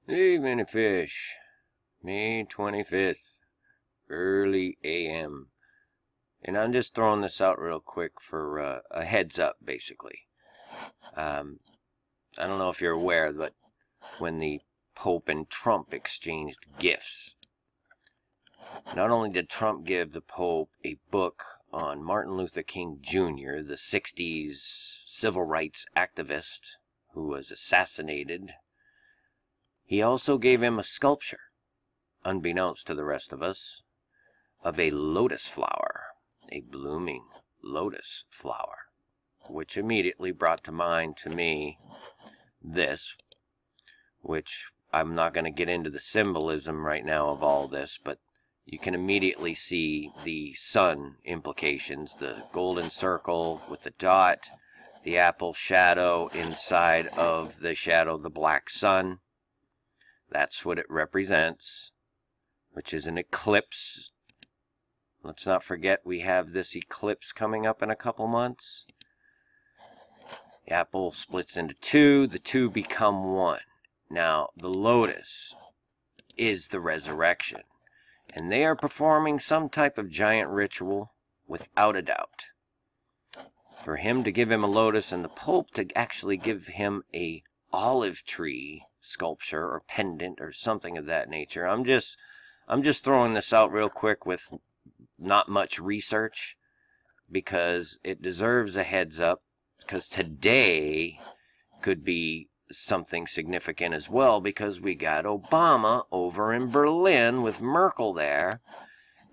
Hey, many fish. May 25th, early AM. And I'm just throwing this out real quick for a heads up, basically. I don't know if you're aware, but when the Pope and Trump exchanged gifts, not only did Trump give the Pope a book on Martin Luther King Jr., the 60s civil rights activist who was assassinated, he also gave him a sculpture, unbeknownst to the rest of us, of a lotus flower, a blooming lotus flower, which immediately brought to mind to me this, which I'm not going to get into the symbolism right now of all this, but you can immediately see the sun implications, the golden circle with the dot, the apple shadow inside of the shadow of the black sun. That's what it represents, which is an eclipse. Let's not forget we have this eclipse coming up in a couple months. The apple splits into two. The two become one. Now, the lotus is the resurrection, and they are performing some type of giant ritual without a doubt. For him to give him a lotus and the Pope to actually give him a olive tree sculpture or pendant or something of that nature. I'm just throwing this out real quick with not much research because it deserves a heads up, because today could be something significant as well, because we got Obama over in Berlin with Merkel there,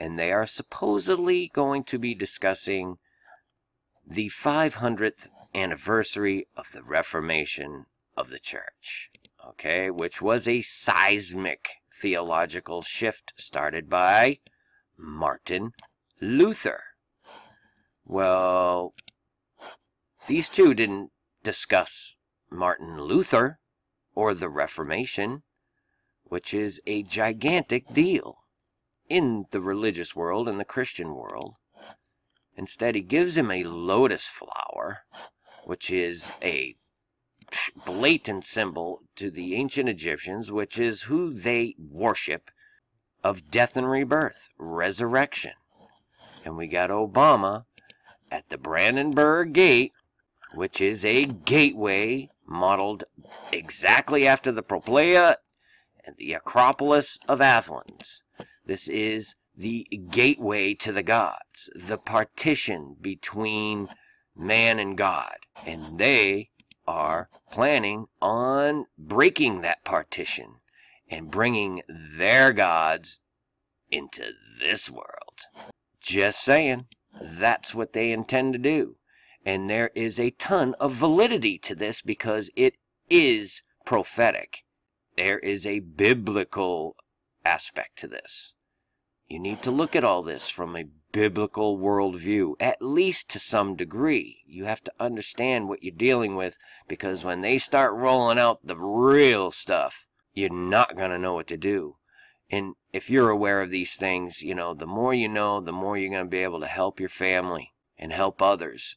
and they are supposedly going to be discussing the 500th anniversary of the Reformation of the Church, okay, which was a seismic theological shift started by Martin Luther. Well, these two didn't discuss Martin Luther or the Reformation, which is a gigantic deal in the religious world and the Christian world. Instead, he gives him a lotus flower, which is a blatant symbol to the ancient Egyptians, which is who they worship, of death and rebirth, resurrection. And we got Obama at the Brandenburg Gate, which is a gateway modeled exactly after the Propylaea and the Acropolis of Athens. This is the gateway to the gods, the partition between man and God. And they are planning on breaking that partition and bringing their gods into this world. Just saying, that's what they intend to do. And there is a ton of validity to this because it is prophetic. There is a biblical aspect to this. You need to look at all this from a biblical worldview, at least to some degree. You have to understand what you're dealing with, because when they start rolling out the real stuff, you're not going to know what to do. And if you're aware of these things, you know, the more you know, the more you're going to be able to help your family and help others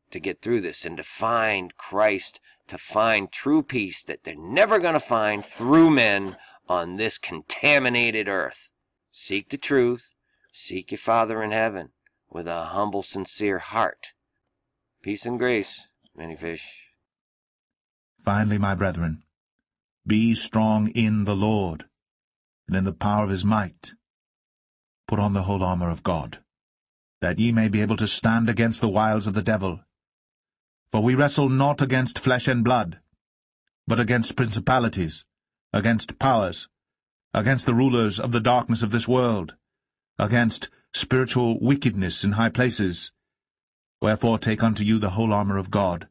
to get through this and to find Christ, to find true peace that they're never going to find through men on this contaminated earth. Seek the truth. Seek your Father in heaven with a humble, sincere heart. Peace and grace, many fish. Finally, my brethren, be strong in the Lord, and in the power of his might. Put on the whole armor of God, that ye may be able to stand against the wiles of the devil. For we wrestle not against flesh and blood, but against principalities, against powers, against the rulers of the darkness of this world, against spiritual wickedness in high places. Wherefore take unto you the whole armor of God,